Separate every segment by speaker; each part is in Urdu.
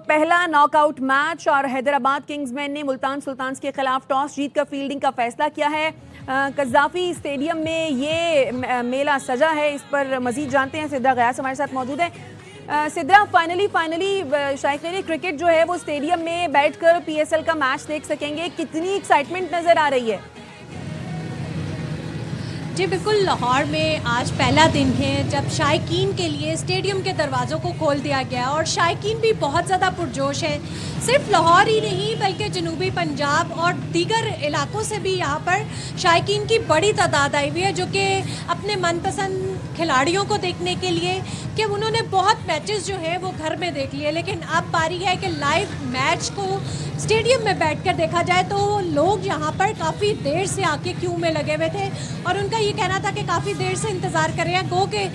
Speaker 1: پہلا ناک آؤٹ میچ اور حیدرآباد کنگز مین نے ملتان سلطانز کے خلاف ٹاس جیت کر فیلڈنگ کا فیصلہ کیا ہے. قذافی اسٹیڈیم میں یہ میلہ سجا ہے. اس پر مزید جانتے ہیں. سدرا غیاث ہمارے ساتھ موجود ہیں. سدرا، فائنلی شائقین کرکٹ جو ہے وہ اسٹیڈیم میں بیٹھ کر پی ایس ایل کا میچ دیکھ سکیں گے. کتنی ایکسائٹمنٹ نظر آ رہی ہے؟
Speaker 2: جی بالکل، لاہور میں آج پہلا دن ہے جب شائقین کے لیے اسٹیڈیم کے دروازوں کو کھول دیا گیا اور شائقین بھی بہت زیادہ پرجوش ہے. صرف لاہور ہی نہیں بلکہ جنوبی پنجاب اور دیگر علاقوں سے بھی یہاں پر شائقین کی بڑی تعداد آئی ہوئی ہے، جو کہ اپنے من پسند کھلاڑیوں کو دیکھنے کے لیے، کہ انہوں نے بہت میچز جو ہیں وہ گھر میں دیکھ لیے، لیکن اب باری ہے کہ لائیو میچ کو اسٹیڈیم میں بیٹھ کر دیکھا جائے. تو لوگ یہاں پر کافی دیر سے آ کے کیوں میں لگے ہوئے تھے اور ان کا یہ کہنا تھا کہ کافی دیر سے انتظار کر رہے ہیں. گو کہ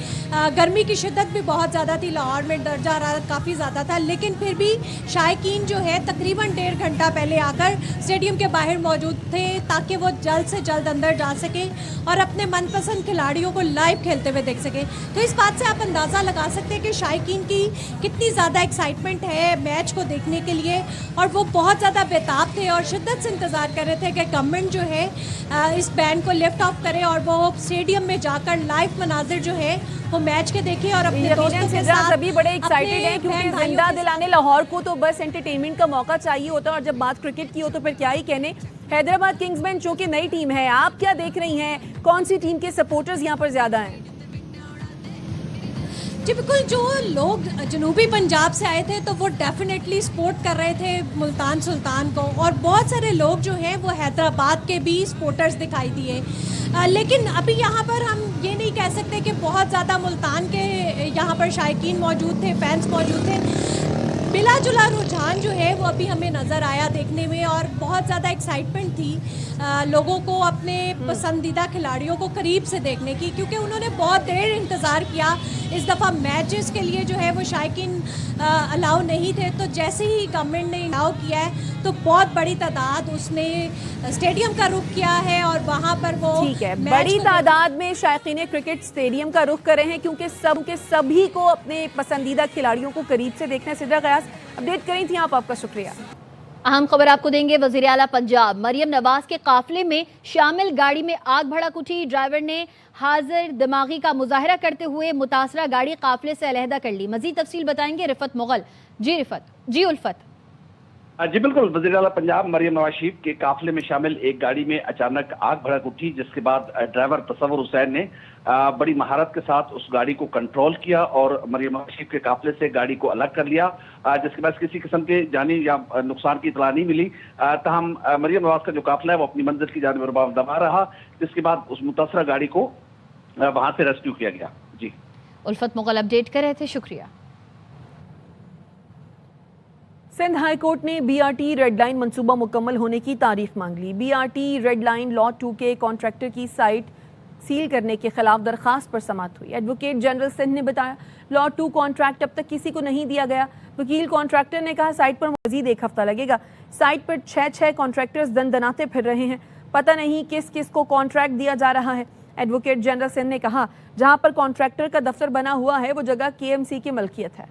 Speaker 2: گرمی کی شدت بھی بہت زیادہ تھی، لاہور میں درجہ حرارت کافی زیادہ تھا، لیکن پھر بھی شائقین جو ہے تقریباً 1.5 گھنٹہ پہلے آ کر اسٹیڈیم کے باہر موجود تھے تاکہ وہ جلد سے جلد اندر جا سکیں اور اپنے من پسند کھلاڑیوں کو لائیو کھیلتے ہوئے دیکھ سکیں. تو اس بات سے آپ اندازہ لگا سکتے ہیں کہ شائقین کی کتنی زیادہ ایکسائٹمنٹ ہے میچ کو دیکھنے کے لیے، اور وہ بہت زیادہ بےتاب تھے اور شدت سے انتظار کر رہے تھے کہ گورنمنٹ جو ہے اس بین کو لفٹ آف کرے اور وہ اسٹیڈیم میں جا کر لائیو مناظر جو ہے وہ میچ کے دیکھے اور اپنے دوستوں کے ساتھ.
Speaker 1: سبھی بڑے ایکسائٹڈ ہیں کیونکہ زندہ دلانے لاہور کو تو بس انٹرٹینمنٹ کا موقع چاہیے ہوتا ہے، اور جب بات کرکٹ کی ہو تو پھر کیا ہی کہنے. حیدرآباد کنگز مین چونکہ نئی ٹیم ہے، آپ کیا دیکھ رہی ہیں؟ کون سی ٹیم کے سپورٹرز یہاں پر زیادہ ہیں؟
Speaker 2: جی بالکل، جو لوگ جنوبی پنجاب سے آئے تھے تو وہ ڈیفینیٹلی سپورٹ کر رہے تھے ملتان سلطان کو، اور بہت سارے لوگ جو ہیں وہ حیدرآباد کے بھی سپورٹرز دکھائی دیے. لیکن ابھی یہاں پر ہم یہ نہیں کہہ سکتے کہ بہت زیادہ ملتان کے یہاں پر شائقین موجود تھے، فینس موجود تھے. بلا جلا رجحان جو ہے وہ ابھی ہمیں نظر آیا دیکھنے میں، اور بہت زیادہ ایکسائٹمنٹ تھی لوگوں کو اپنے پسندیدہ کھلاڑیوں کو قریب سے دیکھنے کی، کیونکہ انہوں نے بہت دیر انتظار کیا. اس دفعہ میچز کے لیے جو ہے وہ شائقین الاؤ نہیں تھے، تو جیسے ہی گورنمنٹ نے الاؤ کیا ہے تو بہت بڑی تعداد اس نے اسٹیڈیم کا رخ کیا ہے، اور وہاں پر وہ
Speaker 1: ٹھیک ہے بڑی تعداد میں شائقین کرکٹ اسٹیڈیم کا رخ کر رہے ہیں کیونکہ سبھی کو اپنے پسندیدہ کھلاڑیوں کو قریب سے دیکھنا ہے. سدرا غیاث اپڈیٹ کری تھی آپ کا شکریہ.
Speaker 3: اہم خبر آپ کو دیں گے. وزیر اعلیٰ پنجاب مریم نواز کے قافلے میں شامل گاڑی میں آگ بھڑک اٹھی. ڈرائیور نے حاضر دماغی کا مظاہرہ کرتے ہوئے متاثرہ گاڑی قافلے سے علیحدہ کر لی. مزید تفصیل بتائیں گے رفت مغل. جی رفت. جی الفت.
Speaker 4: جی بالکل، وزیر اعلیٰ پنجاب مریم نواز شریف کے قافلے میں شامل ایک گاڑی میں اچانک آگ بھڑک اٹھی، جس کے بعد ڈرائیور تصور حسین نے بڑی مہارت کے ساتھ اس گاڑی کو کنٹرول کیا اور مریم نواز شریف کے قافلے سے گاڑی کو الگ کر لیا، جس کے بعد کسی قسم کے جانی یا نقصان کی اطلاع نہیں ملی. تاہم مریم نواز کا جو قافلہ ہے وہ اپنی منزل کی جانب رواں رہا، جس کے بعد اس متاثرہ گاڑی کو وہاں سے ریسکیو کیا گیا. جی
Speaker 3: الفت مغل اپڈیٹ کر رہے تھے، شکریہ.
Speaker 1: سندھ ہائی کورٹ نے B R T red line منصوبہ مکمل ہونے کی تاریخ مانگ لی. B R T red line lot 2 کے کانٹریکٹر کی سائٹ سیل کرنے کے خلاف درخواست پر سماعت ہوئی. ایڈوکیٹ جنرل سندھ نے بتایا لاٹ 2 کانٹریکٹ اب تک کسی کو نہیں دیا گیا. وکیل کانٹریکٹر نے کہا سائٹ پر مزید 1 ہفتہ لگے گا. سائٹ پر 6 کانٹریکٹرز دناتے پھر رہے ہیں، پتہ نہیں کس کس کو کانٹریکٹ دیا جا رہا ہے. ایڈوکیٹ جنرل سندھ نے کہا جہاں پر کانٹریکٹر کا دفتر بنا ہوا ہے وہ جگہ کے ایم سی کی ملکیت ہے.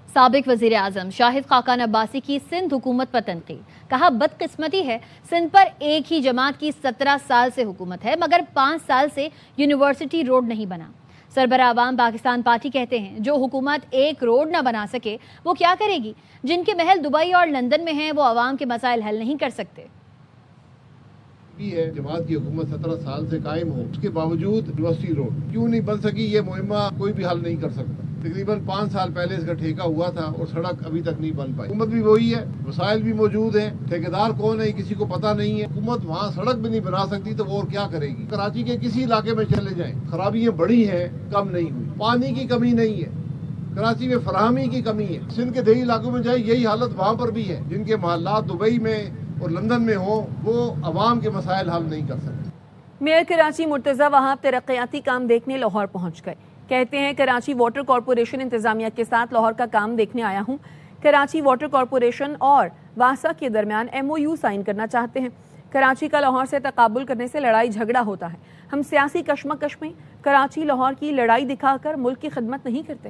Speaker 3: سابق وزیر اعظم شاہد خاقان عباسی کی سندھ حکومت پر تنقید. کہا بدقسمتی ہے سندھ پر ایک ہی جماعت کی 17 سال سے حکومت ہے مگر 5 سال سے یونیورسٹی روڈ نہیں بنا. سربراہ عوام پاکستان پارٹی کہتے ہیں جو حکومت ایک روڈ نہ بنا سکے وہ کیا کرے گی؟ جن کے محل دبئی اور لندن میں ہیں وہ عوام کے مسائل حل نہیں کر سکتے.
Speaker 5: ہے جماعت کی حکومت 17 سال سے قائم ہو، اس کے باوجود یونیورسٹی روڈ کیوں نہیں بن سکی؟ یہ مہمہ کوئی بھی حل نہیں کر سکتا. تقریباً 5 سال پہلے اس کا ٹھیکہ ہوا تھا اور سڑک ابھی تک نہیں بن پائی. حکومت بھی وہی ہے، وسائل بھی موجود ہیں، ٹھیکیدار کون ہے کسی کو پتہ نہیں ہے. حکومت وہاں سڑک بھی نہیں بنا سکتی تو وہ اور کیا کرے گی؟ کراچی کے کسی علاقے میں چلے جائیں، خرابیاں بڑی ہیں، کم نہیں ہوئی. پانی کی کمی نہیں ہے، کراچی میں فراہمی کی کمی ہے. سندھ کے دیہی علاقوں میں جائیں یہی حالت وہاں پر بھی ہے. جن کے محلات دبئی میں اور لندن میں ہوں وہ عوام کے مسائل حل نہیں کر سکتے.
Speaker 1: میئر کراچی مرتضی وہاب ترقیاتی کام دیکھنے لاہور پہنچ گئے. کہتے ہیں کراچی واٹر کارپوریشن انتظامیہ کے ساتھ لاہور کا کام دیکھنے آیا ہوں. کراچی واٹر کارپوریشن اور واسا کے درمیان ایم او یو سائن کرنا چاہتے ہیں. کراچی کا لاہور سے تقابل کرنے سے لڑائی جھگڑا ہوتا ہے. ہم سیاسی کشمکش میں کراچی لاہور کی لڑائی دکھا کر ملک کی خدمت نہیں کرتے.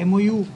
Speaker 6: MOU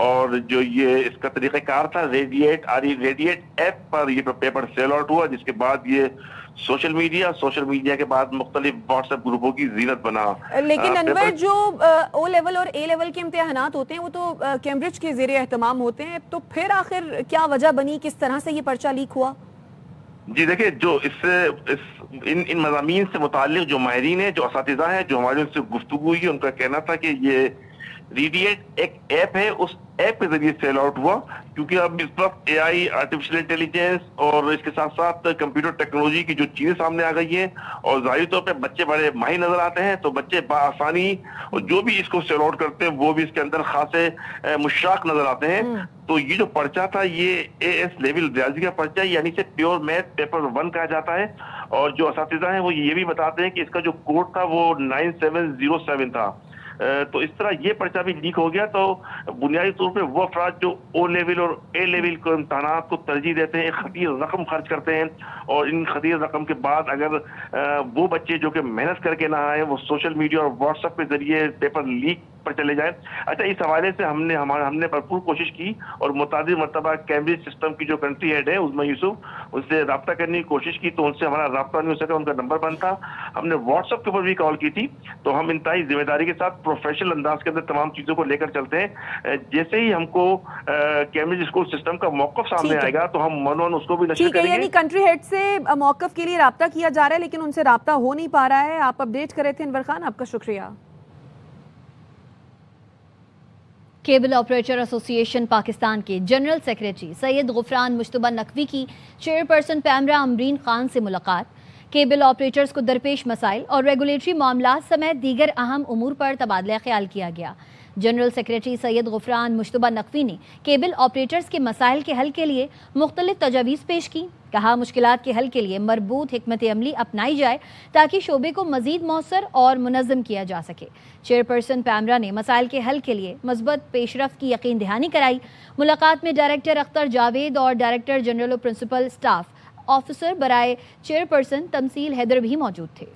Speaker 7: اور جو یہ اس کا طریقہ کار تھا ریڈیٹ ایپ پر یہ پیپر سیل آؤٹ ہوا، جس کے بعد یہ سوشل میڈیا کے بعد مختلف واٹس ایپ گروپوں کی زینت بنا.
Speaker 1: لیکن انور جو او لیول اور اے لیول کے امتحانات ہوتے ہیں وہ تو کیمبرج کے زیر اہتمام ہوتے ہیں، تو پھر آخر کیا وجہ بنی، کس طرح سے یہ پرچہ لیک ہوا؟
Speaker 7: جی دیکھیں، جو ان مضامین سے متعلق جو ماہرین ہیں، جو اساتذہ ہیں، جو ہماری ان سے گفتگو ہوئی، ان کا کہنا تھا کہ یہ ریڈیٹ ایک ایپ ہے، اس ایپ کے ذریعے سیل آؤٹ ہوا، کیونکہ اب اس وقت اے آئی، آرٹیفیشل انٹیلیجنس اور اس کے ساتھ ساتھ کمپیوٹر ٹیکنالوجی کی جو چیزیں سامنے آ گئی ہیں، اور ظاہری طور پہ بچے بڑے ماہر نظر آتے ہیں، تو بچے بآسانی اور جو بھی اس کو سیل آؤٹ کرتے ہیں وہ بھی اس کے اندر خاصے مشتاق نظر آتے ہیں. تو یہ جو پرچہ تھا یہ اے ایس لیول ریاضی کا پرچہ، یعنی سے پیور میتھ پیپر 1 کہا جاتا ہے، اور جو اساتذہ ہیں وہ یہ بھی بتاتے ہیں کہ اس کا جو کوڈ تھا وہ 9707 تھا. تو اس طرح یہ پرچہ بھی لیک ہو گیا. تو بنیادی طور پہ وہ افراد جو او لیول اور اے لیول کو امتحانات کو ترجیح دیتے ہیں، ایک خطیر رقم خرچ کرتے ہیں، اور ان خطیر رقم کے بعد اگر وہ بچے جو کہ محنت کر کے نہ آئے وہ سوشل میڈیا اور واٹس ایپ کے ذریعے پیپر لیک پر چلے جائیں. اچھا، اس حوالے سے ہم نے بھرپور کوشش کی اور متعدد مرتبہ کیمبرج سسٹم کی جو کنٹری ہیڈ ہے عظمیٰ یوسف، ان سے رابطہ کرنے کی کوشش کی، تو ان سے ہمارا رابطہ نہیں ہو سکا. ان کا نمبر بند تھا. ہم نے واٹس ایپ کے اوپر بھی کال کی تھی. تو ہم انتہائی ذمہ داری کے ساتھ پروفیشنل انداز کے اندر تمام چیزوں کو لے کر چلتے ہیں. جیسے ہی ہم کو کیمبرج اسکول سسٹم کا موقف سامنے آئے گا تو ہم منون اس کو بھی نشر کریں گے.
Speaker 1: یعنی کنٹری ہیڈ سے موقف کے لیے رابطہ کیا جا رہا ہے، لیکن ان سے رابطہ ہو نہیں پا رہا ہے. آپ اپڈیٹ کرے تھے انور خان، آپ کا شکریہ.
Speaker 3: کیبل آپریٹر ایسوسی ایشن پاکستان کے جنرل سیکریٹری سید غفران مشتبہ نقوی کی چیئرپرسن پیمرا امرین خان سے ملاقات. کیبل آپریٹرز کو درپیش مسائل اور ریگولیٹری معاملات سمیت دیگر اہم امور پر تبادلہ خیال کیا گیا. جنرل سیکریٹری سید غفران مشتبہ نقوی نے کیبل آپریٹرز کے مسائل کے حل کے لیے مختلف تجاویز پیش کی. کہا مشکلات کے حل کے لیے مربوط حکمت عملی اپنائی جائے تاکہ شعبے کو مزید مؤثر اور منظم کیا جا سکے. چیئرپرسن پیمرا نے مسائل کے حل کے لیے مثبت پیش رفت کی یقین دہانی کرائی. ملاقات میں ڈائریکٹر اختر جاوید اور ڈائریکٹر جنرل و پرنسپل اسٹاف آفیسر برائے چیئرپرسن تمثیل حیدر بھی موجود تھے.